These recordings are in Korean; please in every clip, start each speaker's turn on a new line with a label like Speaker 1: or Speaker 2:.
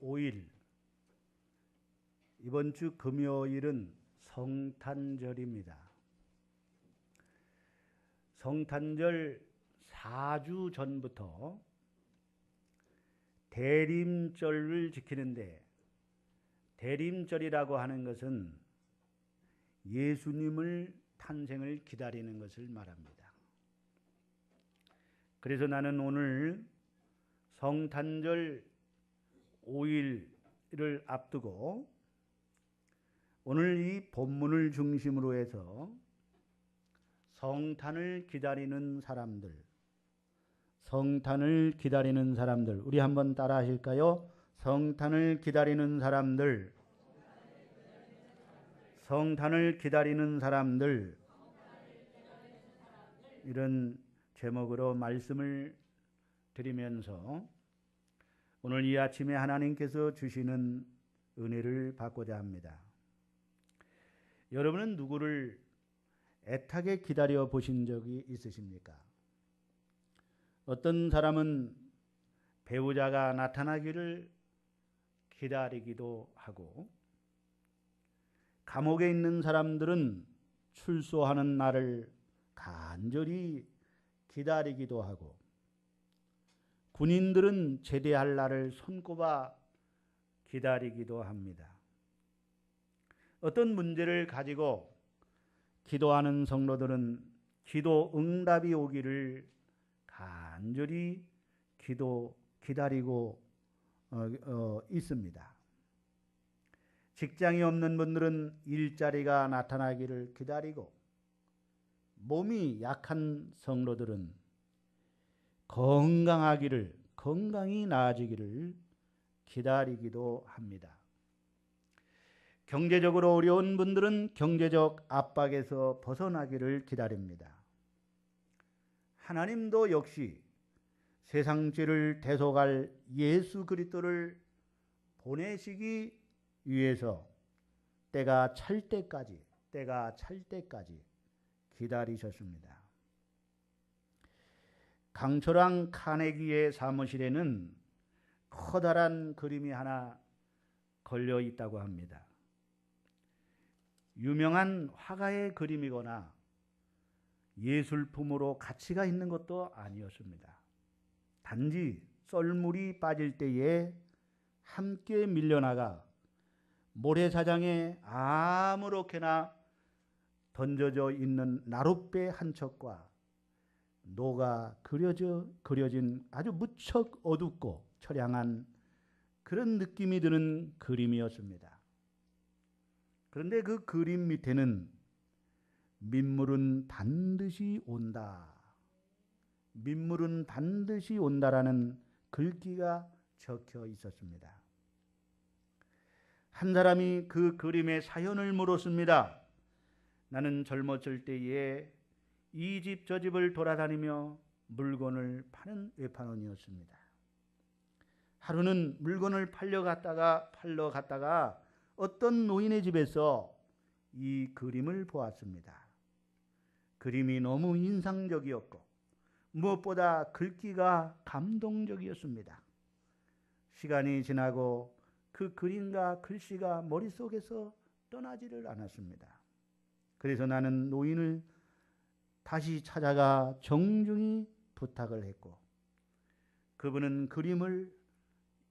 Speaker 1: 5일, 이번 주 금요일은 성탄절입니다. 성탄절 4주 전부터 대림절을 지키는데, 대림절이라고 하는 것은 예수님을 탄생을 기다리는 것을 말합니다. 그래서 나는 오늘 성탄절 5일을 앞두고 오늘 이 본문을 중심으로 해서 성탄을 기다리는 사람들, 성탄을 기다리는 사람들, 우리 한번 따라 하실까요? 성탄을 기다리는 사람들, 성탄을 기다리는 사람들, 이런 제목으로 말씀을 드리면서 오늘 이 아침에 하나님께서 주시는 은혜를 받고자 합니다. 여러분은 누구를 애타게 기다려 보신 적이 있으십니까? 어떤 사람은 배우자가 나타나기를 기다리기도 하고, 감옥에 있는 사람들은 출소하는 날을 간절히 기다리기도 하고, 군인들은 제대할 날을 손꼽아 기다리기도 합니다. 어떤 문제를 가지고 기도하는 성도들은 기도 응답이 오기를 간절히 기다리고 있습니다. 직장이 없는 분들은 일자리가 나타나기를 기다리고, 몸이 약한 성도들은 건강이 나아지기를 기다리기도 합니다. 경제적으로 어려운 분들은 경제적 압박에서 벗어나기를 기다립니다. 하나님도 역시 세상 죄를 대속할 예수 그리스도를 보내시기 위해서 때가 찰 때까지 기다리셨습니다. 강철왕 카네기의 사무실에는 커다란 그림이 하나 걸려 있다고 합니다. 유명한 화가의 그림이거나 예술품으로 가치가 있는 것도 아니었습니다. 단지 썰물이 빠질 때에 함께 밀려나가 모래사장에 아무렇게나 던져져 있는 나룻배 한 척과 노가 그려진 아주 무척 어둡고 처량한 그런 느낌이 드는 그림이었습니다. 그런데 그 그림 밑에는 민물은 반드시 온다, 민물은 반드시 온다라는 글귀가 적혀 있었습니다. 한 사람이 그 그림의 사연을 물었습니다. 나는 젊었을 때에 이 집 저 집을 돌아다니며 물건을 파는 외판원이었습니다. 하루는 물건을 팔러 갔다가 어떤 노인의 집에서 이 그림을 보았습니다. 그림이 너무 인상적이었고 무엇보다 글귀가 감동적이었습니다. 시간이 지나고 그 그림과 글씨가 머릿속에서 떠나지를 않았습니다. 그래서 나는 노인을 다시 찾아가 정중히 부탁을 했고, 그분은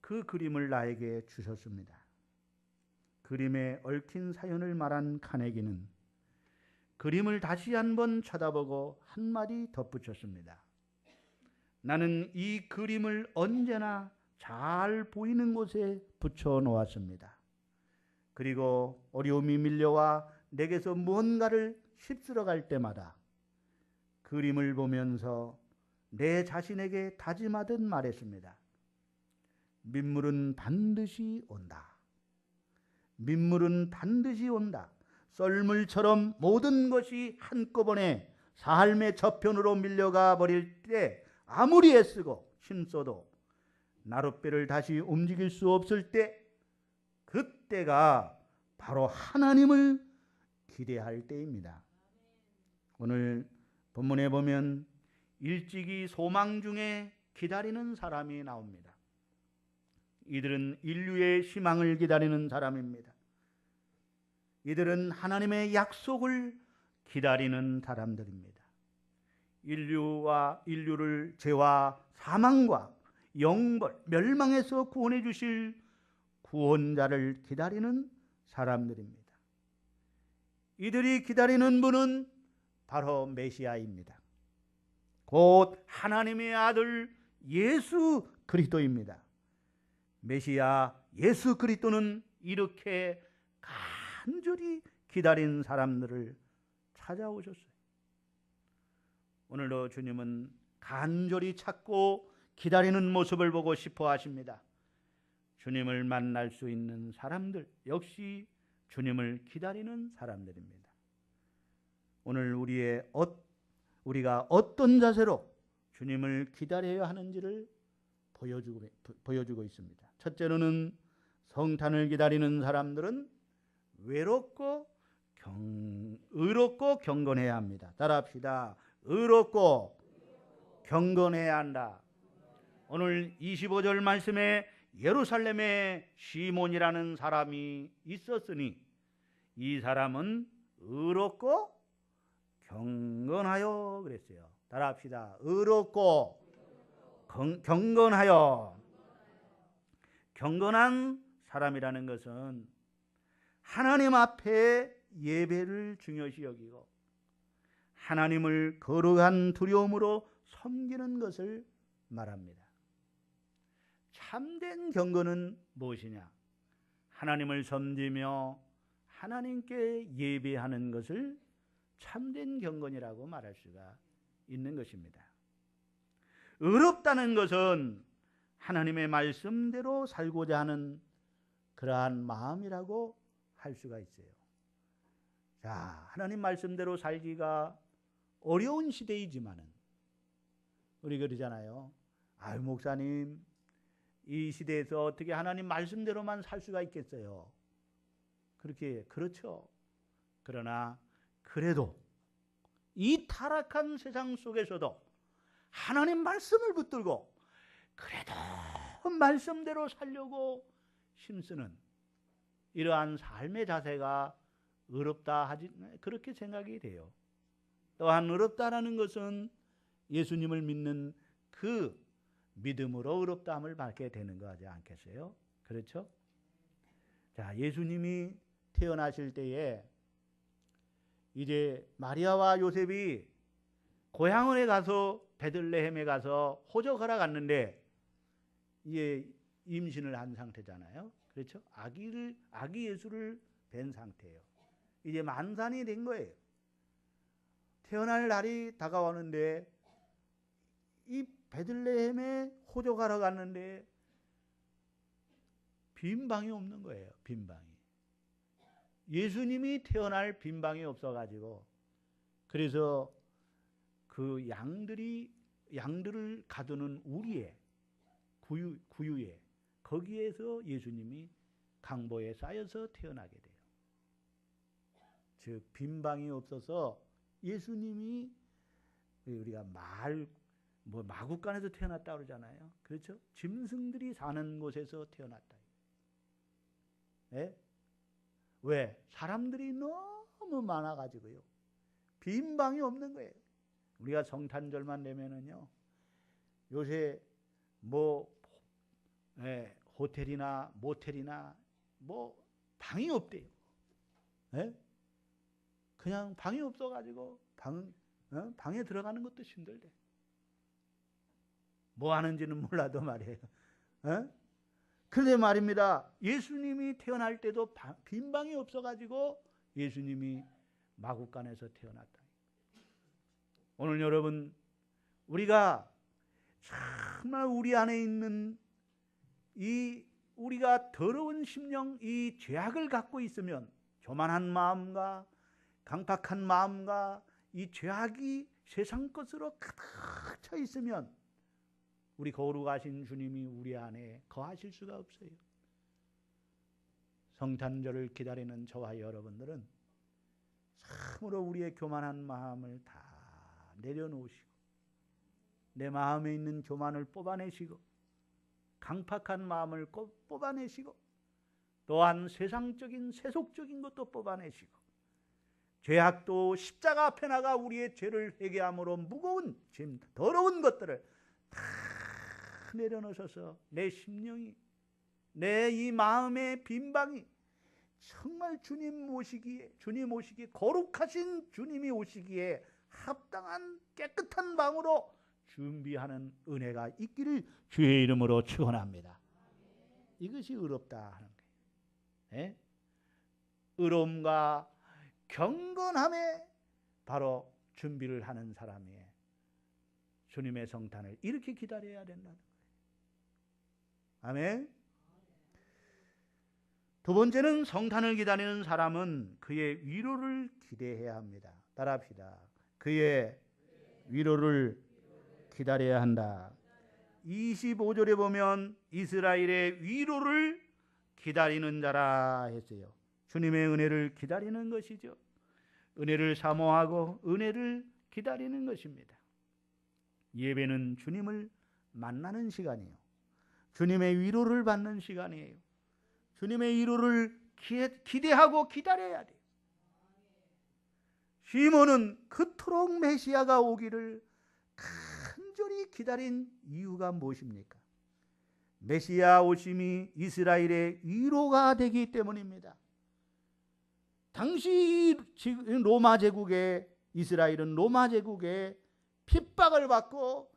Speaker 1: 그 그림을 나에게 주셨습니다. 그림에 얽힌 사연을 말한 카네기는 그림을 다시 한번 쳐다보고 한마디 덧붙였습니다. 나는 이 그림을 언제나 잘 보이는 곳에 붙여 놓았습니다. 그리고 어려움이 밀려와 내게서 무언가를 휩쓸어 갈 때마다 그림을 보면서 내 자신에게 다짐하듯 말했습니다. 민물은 반드시 온다. 민물은 반드시 온다. 썰물처럼 모든 것이 한꺼번에 삶의 저편으로 밀려가 버릴 때 아무리 애쓰고 힘써도 나룻배를 다시 움직일 수 없을 때, 그때가 바로 하나님을 기대할 때입니다. 오늘 본문에 보면 일찍이 소망 중에 기다리는 사람이 나옵니다. 이들은 인류의 희망을 기다리는 사람입니다. 이들은 하나님의 약속을 기다리는 사람들입니다. 인류를 죄와 사망과 영벌, 멸망에서 구원해 주실 구원자를 기다리는 사람들입니다. 이들이 기다리는 분은 바로 메시아입니다. 곧 하나님의 아들 예수 그리스도입니다. 메시아 예수 그리스도는 이렇게 간절히 기다린 사람들을 찾아오셨어요. 오늘도 주님은 간절히 찾고 기다리는 모습을 보고 싶어 하십니다. 주님을 만날 수 있는 사람들 역시 주님을 기다리는 사람들입니다. 오늘 우리가 어떤 자세로 주님을 기다려야 하는지를 보여주고 있습니다. 첫째로는 성탄을 기다리는 사람들은 외롭고 의롭고 경건해야 합니다. 따라합시다. 의롭고 경건해야 한다. 오늘 25절 말씀에 예루살렘에 시몬이라는 사람이 있었으니 이 사람은 의롭고 경건하여 그랬어요. 따라합시다. 의롭고 경건하여. 경건한 사람이라는 것은 하나님 앞에 예배를 중요시 여기고 하나님을 거룩한 두려움으로 섬기는 것을 말합니다. 참된 경건은 무엇이냐? 하나님을 섬기며 하나님께 예배하는 것을 참된 경건이라고 말할 수가 있는 것입니다. 의롭다는 것은 하나님의 말씀대로 살고자 하는 그러한 마음이라고 할 수가 있어요. 자, 하나님 말씀대로 살기가 어려운 시대이지만은 우리 그러잖아요. 아유, 목사님, 이 시대에서 어떻게 하나님 말씀대로만 살 수가 있겠어요? 그렇죠. 그러나 그래도 이 타락한 세상 속에서도 하나님 말씀을 붙들고 그래도 말씀대로 살려고 힘쓰는 이러한 삶의 자세가 의롭다 하지, 그렇게 생각이 돼요. 또한 의롭다라는 것은 예수님을 믿는 그 믿음으로 의롭다함을 받게 되는 거 하지 않겠어요? 그렇죠? 자, 예수님이 태어나실 때에 이제 마리아와 요셉이 고향원에 가서 베들레헴에 가서 호적하러 갔는데 이제 임신을 한 상태잖아요. 그렇죠? 아기 예수를 뵌 상태예요. 이제 만산이 된 거예요. 태어날 날이 다가오는데 이 베들레헴에 호적하러 갔는데 빈 방이 없는 거예요. 빈 방이. 예수님이 태어날 빈 방이 없어가지고 그래서 그 양들을 가두는 우리에 구유에 거기에서 예수님이 강보에 쌓여서 태어나게 돼요. 즉 빈 방이 없어서 예수님이 우리가 마구간에서 태어났다 그러잖아요. 그렇죠? 짐승들이 사는 곳에서 태어났다. 네? 왜? 사람들이 너무 많아가지고요. 빈 방이 없는 거예요. 우리가 성탄절만 되면은요, 요새 호텔이나 모텔이나 방이 없대요. 네? 그냥 방이 없어가지고 방에 들어가는 것도 힘들대. 뭐 하는지는 몰라도 말이에요. 그런데 말입니다. 예수님이 태어날 때도 빈 방이 없어가지고 예수님이 마구간에서 태어났다. 오늘 여러분, 우리가 정말 우리 안에 있는 우리가 더러운 심령, 이 죄악을 갖고 있으면, 교만한 마음과 강팍한 마음과 이 죄악이 세상 것으로 가득 차 있으면 우리 거룩하신 주님이 우리 안에 거하실 수가 없어요. 성탄절을 기다리는 저와 여러분들은 참으로 우리의 교만한 마음을 다 내려놓으시고 내 마음에 있는 교만을 뽑아내시고 강팍한 마음을 뽑아내시고 또한 세상적인 세속적인 것도 뽑아내시고 죄악도 십자가 앞에 나가 우리의 죄를 회개함으로 무거운 짐, 더러운 것들을 다 내려놓으셔서 내 심령이, 내 이 마음의 빈방이 정말 주님 오시기에 거룩하신 주님이 오시기에 합당한 깨끗한 방으로 준비하는 은혜가 있기를 주의 이름으로 축원합니다. 이것이 의롭다 하는 거예요. 예? 의로움과 경건함에 바로 준비를 하는 사람이에요. 주님의 성탄을 이렇게 기다려야 된다는 거예요. 아멘. 두 번째는 성탄을 기다리는 사람은 그의 위로를 기대해야 합니다. 따라합시다. 그의 위로를 기다려야 한다. 25절에 보면 이스라엘의 위로를 기다리는 자라 했어요. 주님의 은혜를 기다리는 것이죠. 은혜를 사모하고 은혜를 기다리는 것입니다. 예배는 주님을 만나는 시간이에요. 주님의 위로를 받는 시간이에요. 주님의 위로를 기대하고 기다려야 돼요. 시몬은 그토록 메시아가 오기를 간절히 기다린 이유가 무엇입니까? 메시아 오심이 이스라엘의 위로가 되기 때문입니다. 당시 로마 제국에, 이스라엘은 로마 제국에 핍박을 받고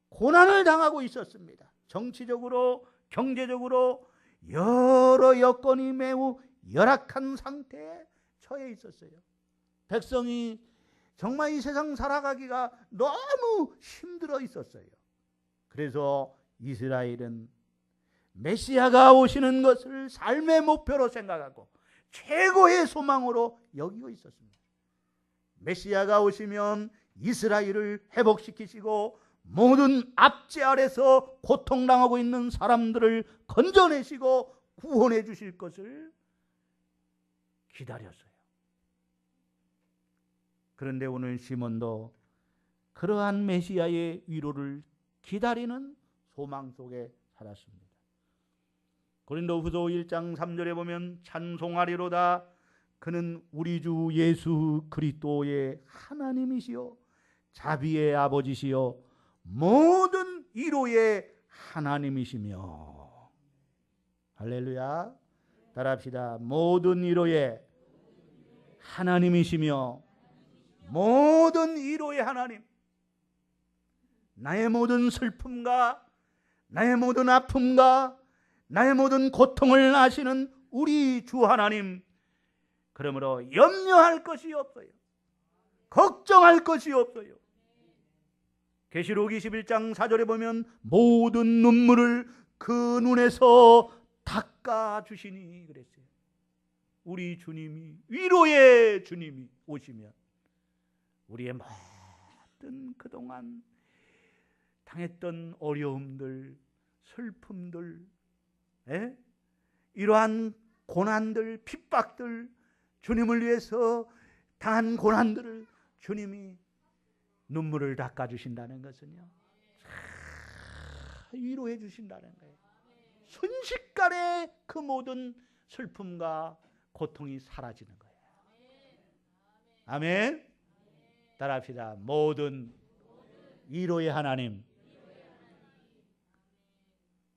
Speaker 1: 고난을 당하고 있었습니다. 정치적으로, 경제적으로 여러 여건이 매우 열악한 상태에 처해 있었어요. 백성이 정말 이 세상 살아가기가 너무 힘들어 있었어요. 그래서 이스라엘은 메시아가 오시는 것을 삶의 목표로 생각하고 최고의 소망으로 여기고 있었습니다. 메시아가 오시면 이스라엘을 회복시키시고 모든 압제 아래서 고통당하고 있는 사람들을 건져내시고 구원해 주실 것을 기다렸어요. 그런데 오늘 시몬도 그러한 메시아의 위로를 기다리는 소망 속에 살았습니다. 고린도후서 1장 3절에 보면 찬송하리로다 그는 우리 주 예수 그리스도의 하나님이시요 자비의 아버지시요 모든 위로의 하나님이시며. 할렐루야. 따라합시다. 모든 위로의 하나님이시며 모든 위로의 하나님. 나의 모든 슬픔과 나의 모든 아픔과 나의 모든 고통을 아시는 우리 주 하나님. 그러므로 염려할 것이 없어요. 걱정할 것이 없어요. 계시록 21장 4절에 보면 모든 눈물을 그 눈에서 닦아주시니 그랬어요. 우리 주님이, 위로의 주님이 오시면 우리의 모든 그동안 당했던 어려움들, 슬픔들, 이러한 고난들, 핍박들, 주님을 위해서 당한 고난들을 주님이 눈물을 닦아주신다는 것은요, 위로해 주신다는 거예요. 순식간에 그 모든 슬픔과 고통이 사라지는 거예요. 아멘. 따라합시다. 모든 위로의 하나님.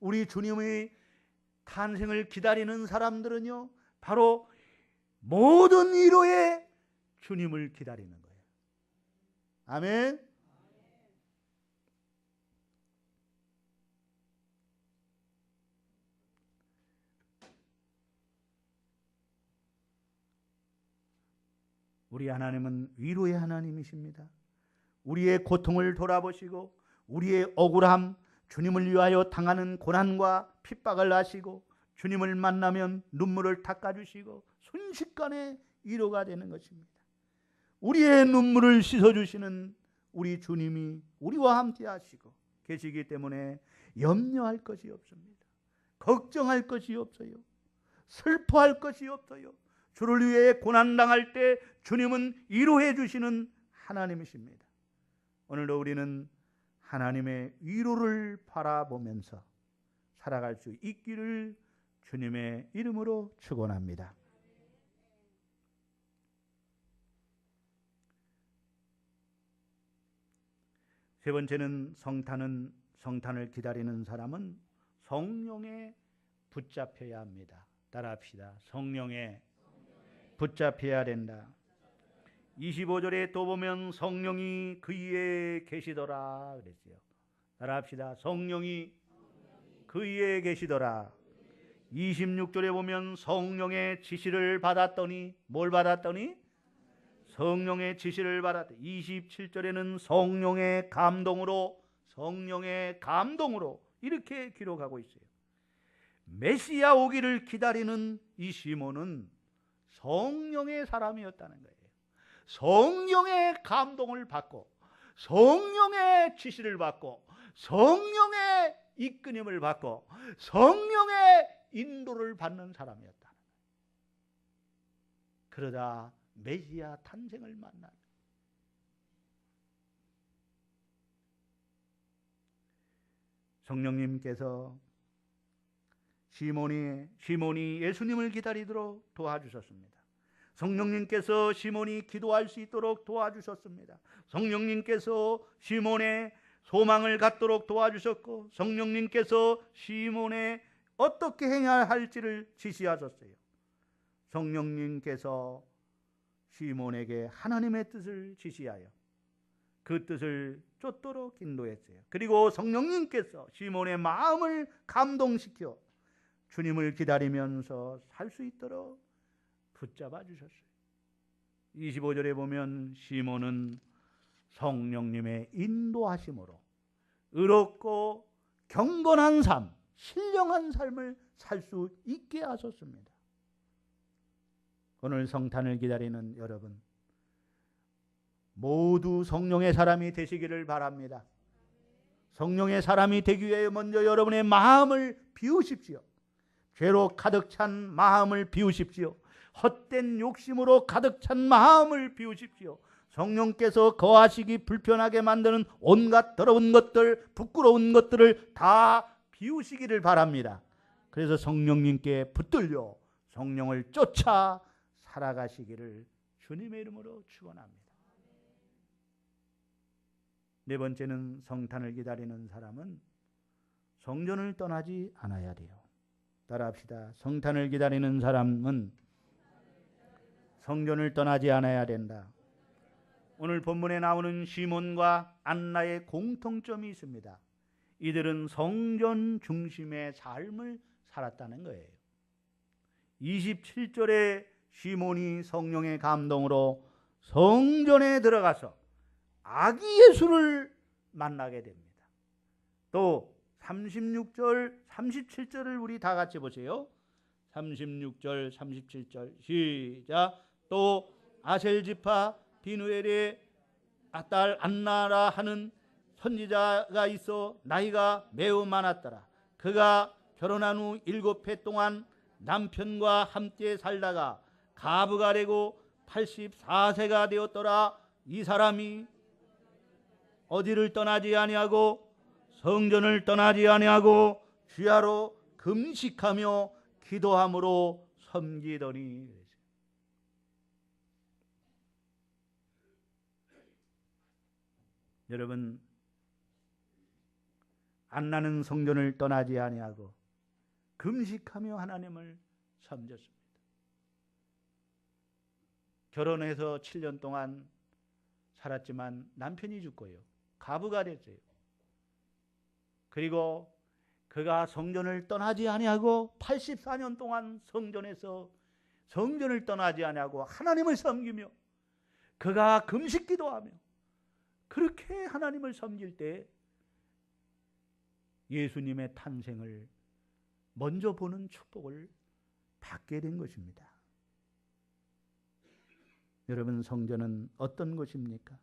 Speaker 1: 우리 주님의 탄생을 기다리는 사람들은요, 바로 모든 위로의 주님을 기다리는 거예요. 아멘. 우리 하나님은 위로의 하나님이십니다. 우리의 고통을 돌아보시고 우리의 억울함, 주님을 위하여 당하는 고난과 핍박을 아시고 주님을 만나면 눈물을 닦아주시고 순식간에 위로가 되는 것입니다. 우리의 눈물을 씻어주시는 우리 주님이 우리와 함께 하시고 계시기 때문에 염려할 것이 없습니다. 걱정할 것이 없어요. 슬퍼할 것이 없어요. 주를 위해 고난당할 때 주님은 위로해 주시는 하나님이십니다. 오늘도 우리는 하나님의 위로를 바라보면서 살아갈 수 있기를 주님의 이름으로 축원합니다. 세 번째는 성탄을 기다리는 사람은 성령에 붙잡혀야 합니다. 따라합시다. 성령에 붙잡혀야 된다. 25절에 또 보면 성령이 그 위에 계시더라 그랬어요. 따라합시다. 성령이 그 위에 계시더라. 26절에 보면 성령의 지시를 받았더니, 뭘 받았더니? 성령의 지시를 받았더니. 27절에는 성령의 감동으로 이렇게 기록하고 있어요. 메시아 오기를 기다리는 이 시몬은 성령의 사람이었다는 거예요. 성령의 감동을 받고, 성령의 지시를 받고, 성령의 이끌림을 받고, 성령의 인도를 받는 사람이었다. 그러다 메시아 탄생을 만난. 성령님께서 시몬이 예수님을 기다리도록 도와주셨습니다. 성령님께서 시몬이 기도할 수 있도록 도와주셨습니다. 성령님께서 시몬의 소망을 갖도록 도와주셨고, 성령님께서 시몬의 어떻게 행해야 할지를 지시하셨어요. 성령님께서 시몬에게 하나님의 뜻을 지시하여 그 뜻을 쫓도록 인도했어요. 그리고 성령님께서 시몬의 마음을 감동시켜 주님을 기다리면서 살 수 있도록 붙잡아 주셨어요. 25절에 보면 시몬은 성령님의 인도하심으로 의롭고 경건한 삶, 신령한 삶을 살 수 있게 하셨습니다. 오늘 성탄을 기다리는 여러분, 모두 성령의 사람이 되시기를 바랍니다. 성령의 사람이 되기 위해 먼저 여러분의 마음을 비우십시오. 죄로 가득 찬 마음을 비우십시오. 헛된 욕심으로 가득 찬 마음을 비우십시오. 성령께서 거하시기 불편하게 만드는 온갖 더러운 것들, 부끄러운 것들을 다 비우시기를 바랍니다. 그래서 성령님께 붙들려 성령을 쫓아 살아가시기를 주님의 이름으로 축원합니다. 네 번째는 성탄을 기다리는 사람은 성전을 떠나지 않아야 돼요. 따라합시다. 성탄을 기다리는 사람은 성전을 떠나지 않아야 된다. 오늘 본문에 나오는 시몬과 안나의 공통점이 있습니다. 이들은 성전 중심의 삶을 살았다는 거예요. 27절에 시몬이 성령의 감동으로 성전에 들어가서 아기 예수를 만나게 됩니다. 또 36절, 37절을 우리 다 같이 보세요. 36절, 37절 시작. 또 아셀 지파 비누엘의 딸 안나라 하는 선지자가 있어 나이가 매우 많았더라. 그가 결혼한 후 7해 동안 남편과 함께 살다가 가부가 되고 84세가 되었더라. 이 사람이 어디를 떠나지 아니하고 성전을 떠나지 아니하고 주야로 금식하며 기도함으로 섬기더니. 여러분, 안나는 성전을 떠나지 아니하고 금식하며 하나님을 섬겼습니다. 결혼해서 7년 동안 살았지만 남편이 죽고요. 가부가 됐어요. 그리고 그가 성전을 떠나지 아니하고 84년 동안 성전에서 성전을 떠나지 아니하고 하나님을 섬기며 그가 금식 기도하며 그렇게 하나님을 섬길 때 예수님의 탄생을 먼저 보는 축복을 받게 된 것입니다. 여러분, 성전은 어떤 곳입니까?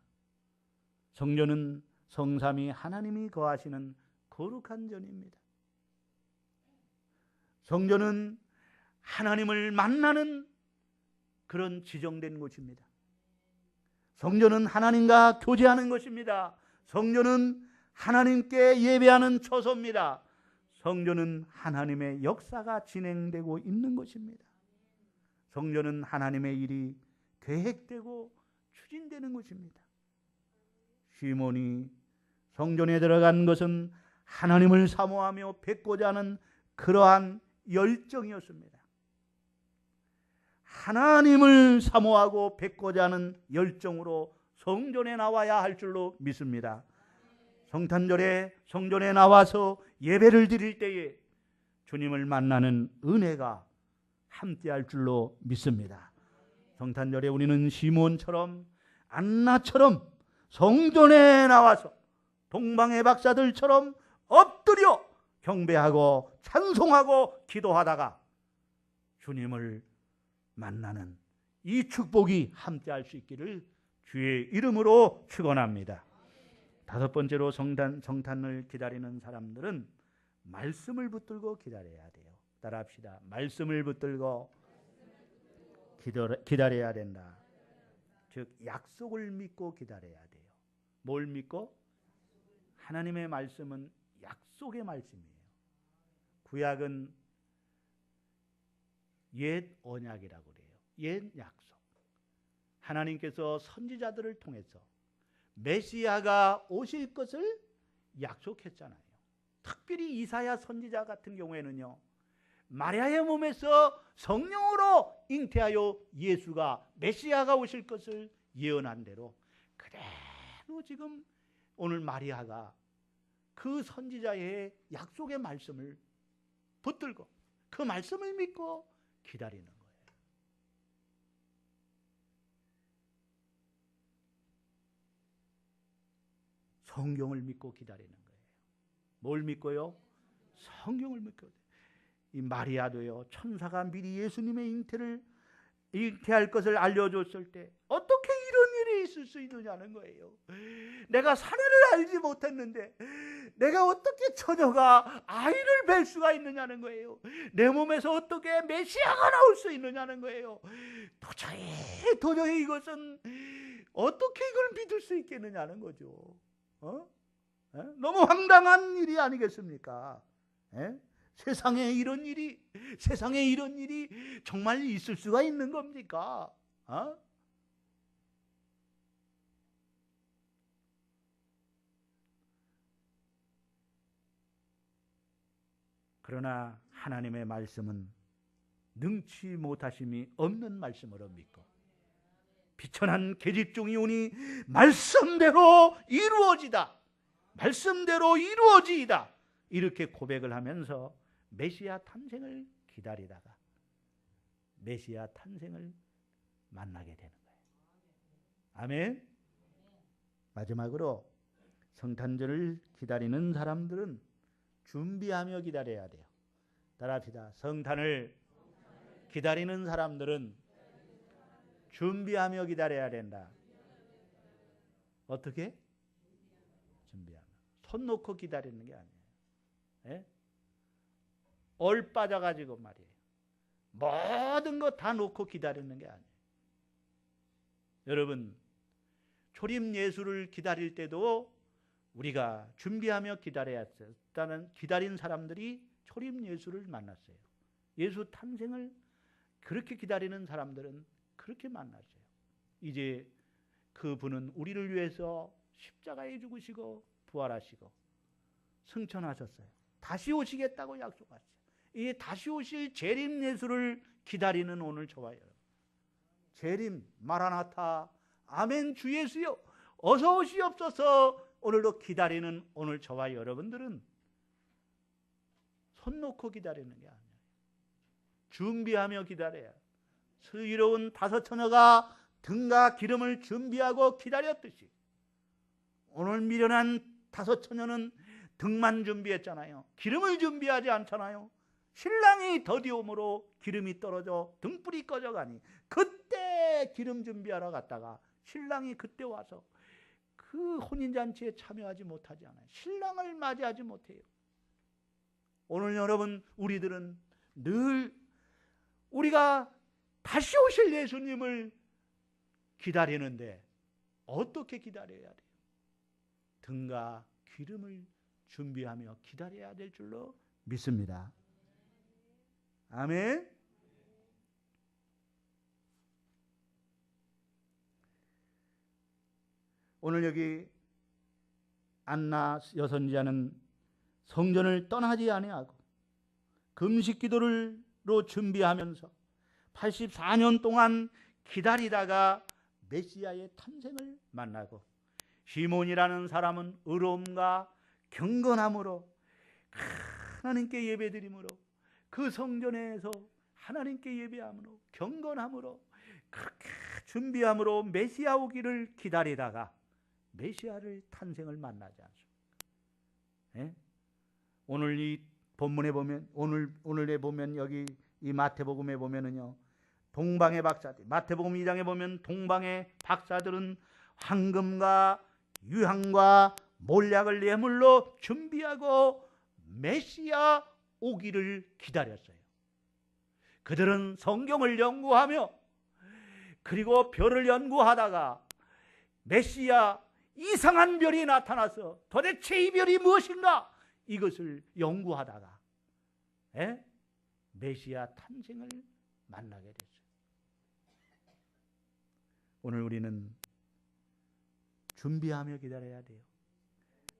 Speaker 1: 성전은 성삼위 하나님이 거하시는 거룩한 전입니다. 성전은 하나님을 만나는 그런 지정된 곳입니다. 성전은 하나님과 교제하는 것입니다. 성전은 하나님께 예배하는 처소입니다. 성전은 하나님의 역사가 진행되고 있는 것입니다. 성전은 하나님의 일이 계획되고 추진되는 것입니다. 시몬이 성전에 들어간 것은 하나님을 사모하며 뵙고자 하는 그러한 열정이었습니다. 하나님을 사모하고 뵙고자 하는 열정으로 성전에 나와야 할 줄로 믿습니다. 성탄절에 성전에 나와서 예배를 드릴 때에 주님을 만나는 은혜가 함께할 줄로 믿습니다. 성탄절에 우리는 시몬처럼 안나처럼 성전에 나와서 동방의 박사들처럼 엎드려 경배하고 찬송하고 기도하다가 주님을 만나는 이 축복이 함께할 수 있기를 주의 이름으로 축원합니다. 다섯 번째로 성탄을 기다리는 사람들은 말씀을 붙들고 기다려야 돼요. 따라합시다. 말씀을 붙들고 기다려야 된다. 즉 약속을 믿고 기다려야 돼요. 뭘 믿고? 하나님의 말씀은 약속의 말씀이에요. 구약은 옛 언약이라고 그래요. 옛 약속. 하나님께서 선지자들을 통해서 메시아가 오실 것을 약속했잖아요. 특별히 이사야 선지자 같은 경우에는요, 마리아의 몸에서 성령으로 잉태하여 예수가 메시아가 오실 것을 예언한 대로 그대로 지금 오늘 마리아가 그 선지자의 약속의 말씀을 붙들고 그 말씀을 믿고 기다리는 거예요. 성경을 믿고 기다리는 거예요. 뭘 믿고요? 성경을 믿고. 이 마리아도요, 천사가 미리 예수님의 잉태할 것을 알려줬을 때 어떻게 이런 일이 있을 수 있느냐는 거예요. 내가 사내를 알지 못했는데 내가 어떻게 처녀가 아이를 뵐 수가 있느냐는 거예요. 내 몸에서 어떻게 메시아가 나올 수 있느냐는 거예요. 도저히 이것은 어떻게 이걸 믿을 수 있겠느냐는 거죠. 너무 황당한 일이 아니겠습니까? 세상에 이런 일이 정말 있을 수가 있는 겁니까? 그러나 하나님의 말씀은 능치 못하심이 없는 말씀으로 믿고 비천한 계집종이 오니 말씀대로 이루어지이다 이렇게 고백을 하면서 메시아 탄생을 기다리다가 메시아 탄생을 만나게 되는 거예요. 아멘. 마지막으로 성탄절을 기다리는 사람들은 준비하며 기다려야 돼요. 따라합시다. 성탄을 기다리는 사람들은 준비하며 기다려야 된다. 어떻게? 준비하며. 손 놓고 기다리는 게 아니에요. 얼 빠져가지고 말이에요. 모든 거 다 놓고 기다리는 게 아니에요. 여러분, 초림 예수를 기다릴 때도 우리가 준비하며 기다려야 했어요. 일단은 기다린 사람들이 초림 예수를 만났어요. 예수 탄생을 그렇게 기다리는 사람들은 그렇게 만났어요. 이제 그분은 우리를 위해서 십자가에 죽으시고 부활하시고 승천하셨어요. 다시 오시겠다고 약속하셨어요. 이 다시 오실 재림 예수를 기다리는 오늘 저와 여러분. 재림 마라나타 아멘 주 예수여 어서 오시옵소서 오늘도 기다리는 오늘 저와 여러분들은 손 놓고 기다리는 게 아니에요. 준비하며 기다려야. 슬기로운 다섯 처녀가 등과 기름을 준비하고 기다렸듯이 오늘 미련한 다섯 처녀는 등만 준비했잖아요. 기름을 준비하지 않잖아요. 신랑이 더디움으로 기름이 떨어져 등불이 꺼져가니 그때 기름 준비하러 갔다가 신랑이 그때 와서 그 혼인잔치에 참여하지 못하지 않아요. 신랑을 맞이하지 못해요. 오늘 여러분 우리들은 늘 우리가 다시 오실 예수님을 기다리는데 어떻게 기다려야 돼요? 등과 기름을 준비하며 기다려야 될 줄로 믿습니다. 아멘. 오늘 여기 안나 여선지자는 성전을 떠나지 아니하고 금식 기도로 준비하면서 84년 동안 기다리다가 메시아의 탄생을 만나고, 시몬이라는 사람은 의로움과 경건함으로 하나님께 예배드림으로, 그 성전에서 하나님께 예배함으로 경건함으로 그렇게 준비함으로 메시아 오기를 기다리다가 메시아를 탄생을 만나지 않습니까? 예? 오늘 이 본문에 보면, 오늘에 보면, 여기 이 마태복음에 보면은요, 동방의 박사들, 마태복음 2장에 보면 동방의 박사들은 황금과 유향과 몰약을 예물로 준비하고 메시아 오기를 기다렸어요. 그들은 성경을 연구하며 그리고 별을 연구하다가 메시아 이상한 별이 나타나서 도대체 이 별이 무엇인가, 이것을 연구하다가 메시아 탄생을 만나게 됐어요. 오늘 우리는 준비하며 기다려야 돼요.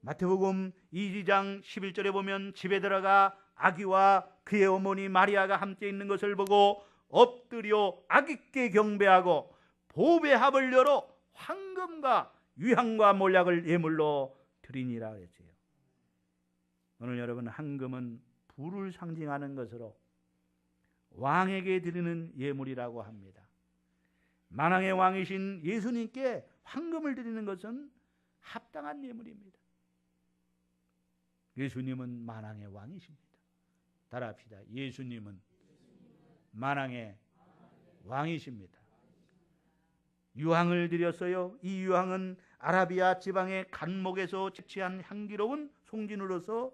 Speaker 1: 마태복음 2장 11절에 보면 집에 들어가 아기와 그의 어머니 마리아가 함께 있는 것을 보고 엎드려 아기께 경배하고 보배합을 열어 황금과 유향과 몰약을 예물로 드리니라 그랬어요. 오늘 여러분, 황금은 부를 상징하는 것으로 왕에게 드리는 예물이라고 합니다. 만왕의 왕이신 예수님께 황금을 드리는 것은 합당한 예물입니다. 예수님은 만왕의 왕이십니다. 따라합시다. 예수님은 만왕의 왕이십니다. 유향을 드렸어요. 이 유향은 아라비아 지방의 간목에서 채취한 향기로운 송진으로서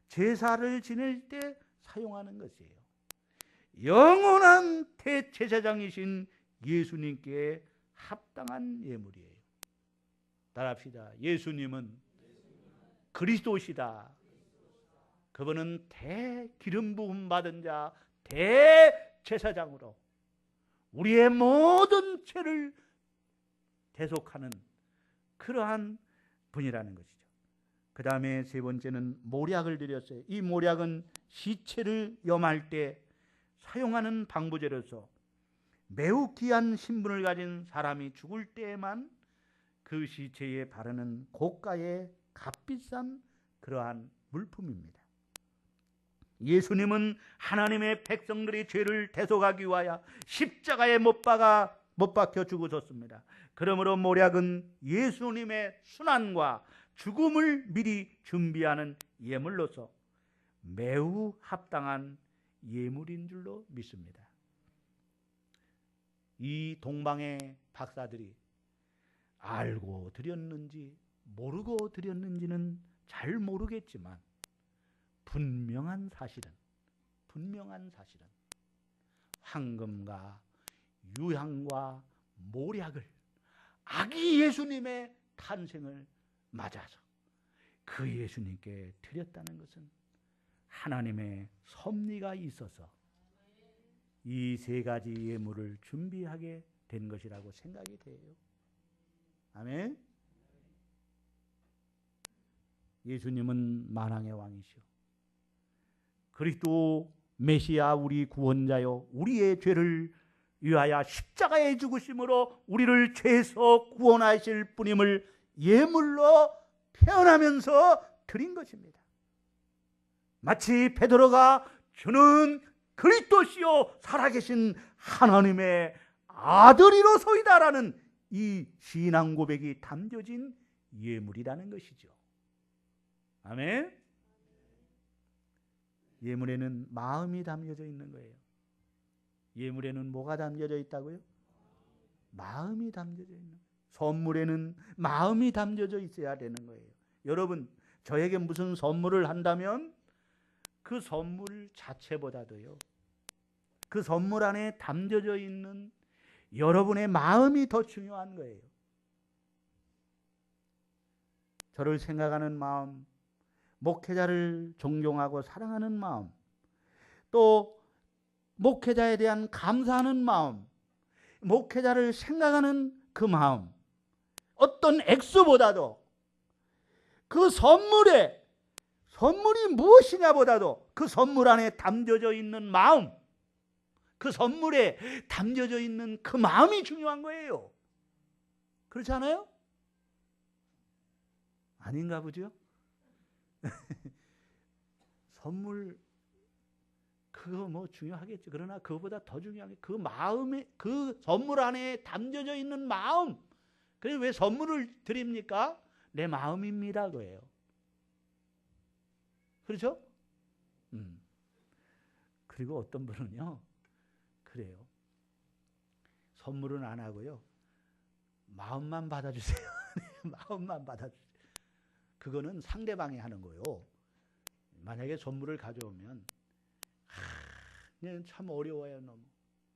Speaker 1: 제사를 지낼 때 사용하는 것이에요. 영원한 대제사장이신 예수님께 합당한 예물이에요. 따라합시다. 예수님은 그리스도시다. 그분은 기름 부음 받은 자 대제사장으로 우리의 모든 죄를 대속하는 그러한 분이라는 것이죠. 그 다음에 세 번째는 모략을 드렸어요. 이 모략은 시체를 염할 때 사용하는 방부제로서 매우 귀한 신분을 가진 사람이 죽을 때에만 그 시체에 바르는 고가의 값비싼 그러한 물품입니다. 예수님은 하나님의 백성들의 죄를 대속하기 위하여 십자가에 못 박혀 죽으셨습니다. 그러므로 모략은 예수님의 순환과 죽음을 미리 준비하는 예물로서 매우 합당한 예물인 줄로 믿습니다. 이 동방의 박사들이 알고 드렸는지 모르고 드렸는지는 잘 모르겠지만 분명한 사실은 황금과 유향과 모략을 아기 예수님의 탄생을 맞아서 그 예수님께 드렸다는 것은 하나님의 섭리가 있어서 이 세 가지 예물을 준비하게 된 것이라고 생각이 돼요. 아멘. 예수님은 만왕의 왕이시오. 그리스도 메시아 우리 구원자요, 우리의 죄를 위하여 십자가에 죽으심으로 우리를 죄에서 구원하실 분임을 예물로 태어나면서 드린 것입니다. 마치 베드로가 주는 그리스도시요 살아계신 하나님의 아들이로소이다라는 이 신앙 고백이 담겨진 예물이라는 것이죠. 아멘. 예물에는 마음이 담겨져 있는 거예요. 예물에는 뭐가 담겨져 있다고요? 마음이 담겨져 있는 거예요. 선물에는 마음이 담겨져 있어야 되는 거예요. 여러분, 저에게 무슨 선물을 한다면 그 선물 자체보다도요, 그 선물 안에 담겨져 있는 여러분의 마음이 더 중요한 거예요. 저를 생각하는 마음, 목회자를 존경하고 사랑하는 마음, 또 목회자에 대한 감사하는 마음, 목회자를 생각하는 그 마음, 어떤 액수보다도 그 선물이 무엇이냐보다도 그 선물 안에 담겨져 있는 마음, 그 선물에 담겨져 있는 그 마음이 중요한 거예요. 그렇지 않아요? 아닌가 보죠? 선물 그거 뭐 중요하겠죠. 그러나 그거보다 더 중요한 게 그 마음에, 그 선물 안에 담겨져 있는 마음. 그래서 왜 선물을 드립니까? 내 마음입니다 그예요. 그렇죠? 그리고 어떤 분은요 그래요. 선물은 안 하고요, 마음만 받아주세요. 마음만 받아주세요. 그거는 상대방이 하는 거요. 만약에 선물을 가져오면 참 어려워요 너무.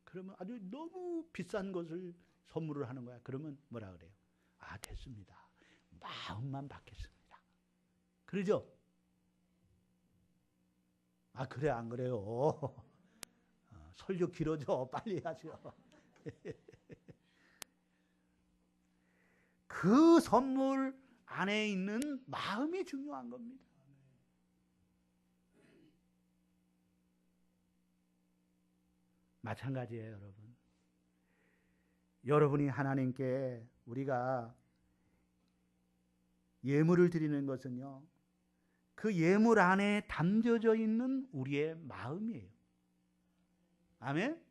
Speaker 1: 그러면 아주 너무 비싼 것을 선물을 하는 거야. 그러면 뭐라 그래요? 아, 됐습니다. 마음만 받겠습니다. 그러죠? 아, 그래 안 그래요? 설교 길어져. 빨리 하죠. 그 선물 안에 있는 마음이 중요한 겁니다. 마찬가지예요, 여러분. 여러분이 하나님께 우리가 예물을 드리는 것은요, 그 예물 안에 담겨져 있는 우리의 마음이에요. 아멘?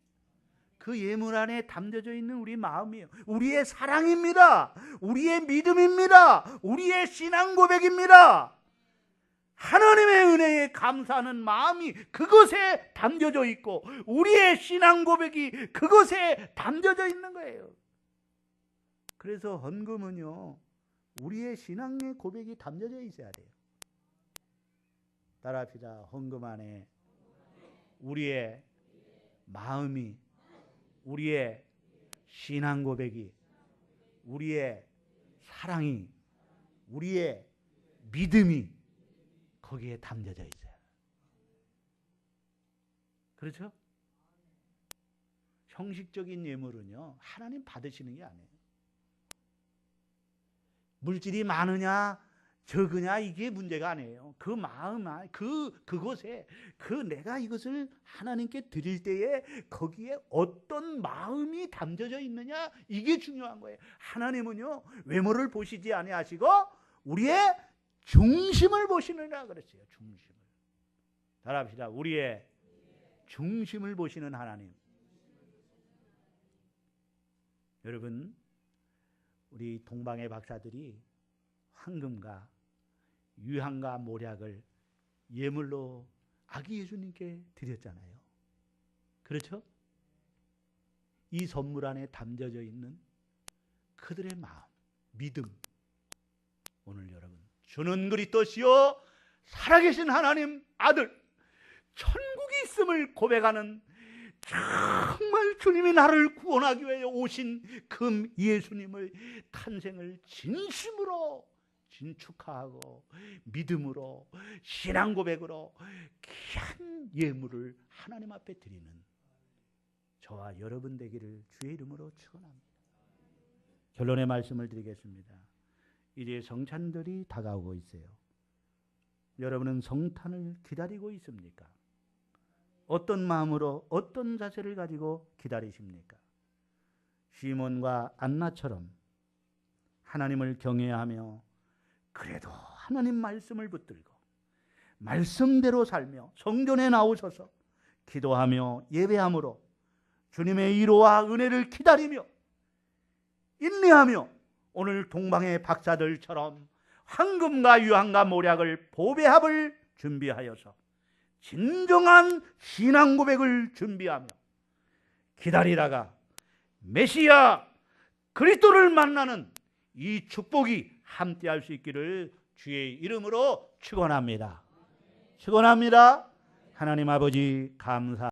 Speaker 1: 그 예물 안에 담겨져 있는 우리 마음이에요. 우리의 사랑입니다. 우리의 믿음입니다. 우리의 신앙 고백입니다. 하나님의 은혜에 감사하는 마음이 그것에 담겨져 있고 우리의 신앙 고백이 그것에 담겨져 있는 거예요. 그래서 헌금은요, 우리의 신앙의 고백이 담겨져 있어야 돼요. 따라합시다. 헌금 안에 우리의 마음이, 우리의 신앙 고백이, 우리의 사랑이, 우리의 믿음이 거기에 담겨져 있어요. 그렇죠? 형식적인 예물은요, 하나님 받으시는 게 아니에요. 물질이 많으냐 적으냐 이게 문제가 아니에요. 그 마음, 그곳에 내가 이것을 하나님께 드릴 때에 거기에 어떤 마음이 담겨져 있느냐 이게 중요한 거예요. 하나님은요 외모를 보시지 아니하시고 우리의 중심을 보시느라 그랬어요. 중심을. 따라합시다. 우리의 중심을 보시는 하나님. 여러분, 우리 동방의 박사들이 황금과 유향과 모략을 예물로 아기 예수님께 드렸잖아요. 그렇죠? 이 선물 안에 담겨져 있는 그들의 마음, 믿음. 오늘 여러분, 주는 그리스도시요 살아계신 하나님 아들, 천국이 있음을 고백하는 정말 주님이 나를 구원하기 위해 오신 그 예수님의 탄생을 진심으로 축하하고 믿음으로 신앙 고백으로 귀한 예물을 하나님 앞에 드리는 저와 여러분 되기를 주의 이름으로 축원합니다. 결론의 말씀을 드리겠습니다. 이제 성찬들이 다가오고 있어요. 여러분은 성탄을 기다리고 있습니까? 어떤 마음으로 어떤 자세를 가지고 기다리십니까? 시몬과 안나처럼 하나님을 경외하며 그래도 하나님 말씀을 붙들고 말씀대로 살며 성전에 나오셔서 기도하며 예배함으로 주님의 위로와 은혜를 기다리며 인내하며 오늘 동방의 박사들처럼 황금과 유향과 모략을 보배합을 준비하여서 진정한 신앙 고백을 준비하며 기다리다가 메시아 그리스도를 만나는 이 축복이 함께할 수 있기를 주의 이름으로 축원합니다. 축원합니다. 하나님 아버지 감사.